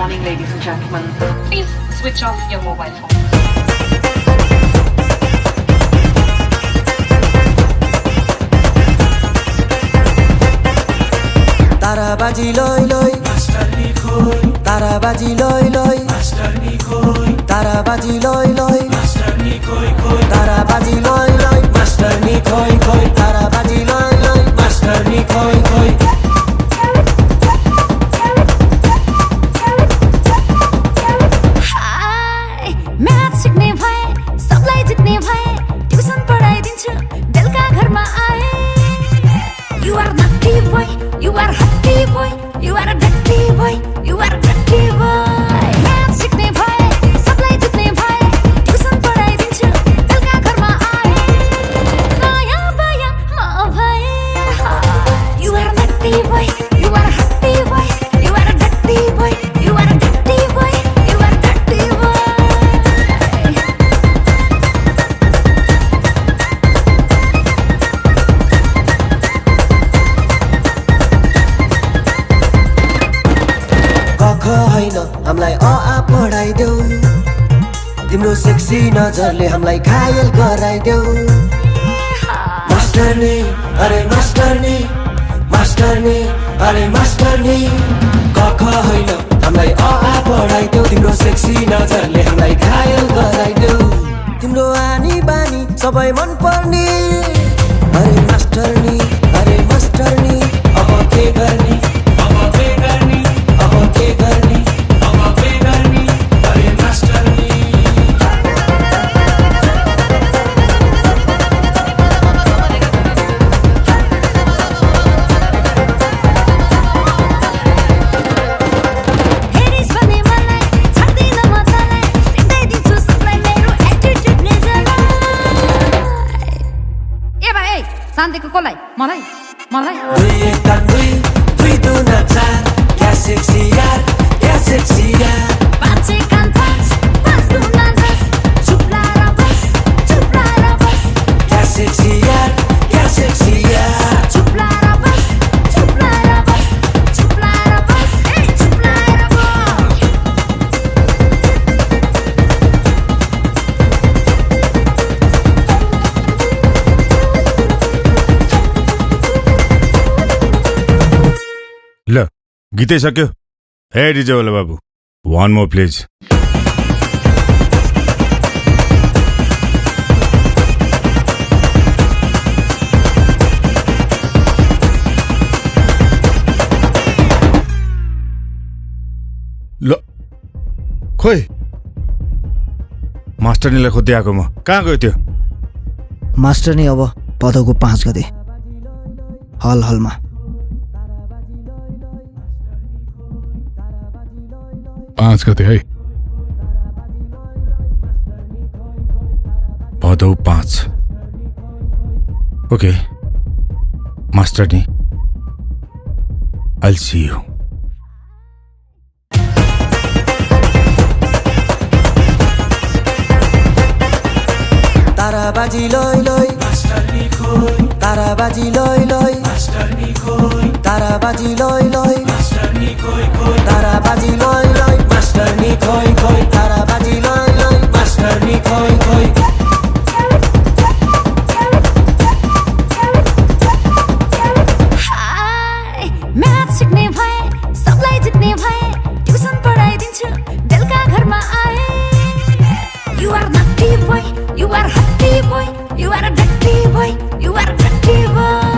morning, ladies and gentlemen. Please switch off your mobile phone. ताराबाजी लय लय मास्टरनी खोय ताराबाजी लय लय मास्टरनी खोय ताराबाजी लय लय मास्टरनी खोय खोय ताराबाजी लय लय मास्टरनी खोय खोय ताराबाजी लय लय मास्टरनी खोय खोय हाय म्याथ सिक्ने भए सबलाई जित्ने भए ट्युसन पढाइदिन्छु बेलुका घरमा आए You are naughty boy, you are haughty boy, you are a dirty boy, you are a dirty boy. Math सिक्ने भए सबलाई जित्ने भए ट्युसन पढाइदिन्छु बेलुका घरमा आए नयाँ बायाँ म भए You are a naughty boy, you are a haughty boy, you are a dirty boy, you are a dirty boy, you are a dirty boy. कख हैन हामीलाई अ आ पढाइदेऊ तिम्रो सेक्सी नजरले हामीलाई घायल गराइदेऊ मास्टरनी अरे मास्टरनी मास्टरनी अरे मास्टरनी कख हैन हामीलाई अ आ पढाइदेऊ तिम्रो सेक्सी नजरले हामीलाई घायल गराइदेऊ तिम्रो आनी बानी सबै मन पर्ने अरे मास्टरनी अब के गर्ने अब के गर्ने अब के गर्ने अब के गर्ने अरे मास्टरनी हेरिस भने मलाई छाड्दिन म तँलाई सिकाइदिन्छु सबलाई मेरो एटिट्युडले जलाई ए भाइ शान्तिको कसलाई मलाई दुई एक तान दुई दुना चार क्या सेक्सी यार पाँच एक कान पाँच दुना 10 चुप लाएर बस क्या सेक्सी यार चुप लाएर बस ए चुप लाएर बस ल गीतै सक्यो हे डिजे वाला बाबु वान मोर प्लिज ल खोइ मास्टरनीलाई खोज्दै आएको म कहाँ गयो त्यो मास्टरनी अब भदौको 5 गते हलमा 5 गते है भदौ 5 ओके मास्टरनी I'll see you. ताराबाजी लय लय मास्टरनी खोय ताराबाजी लय लय मास्टरनी खोय ताराबाजी लय लय मास्टरनी खोय खोय ताराबाजी लय लय मास्टरनी खोय खोय ताराबाजी लय लय मास्टरनी खोय खोय हाय म्याथ सिक्ने भए सबलाई जित्ने भए ट्युसन पढाइदिन्छु बेलुका घरमा आए You are naughty boy, you are haughty boy, you are a dirty boy, you are a dirty boy.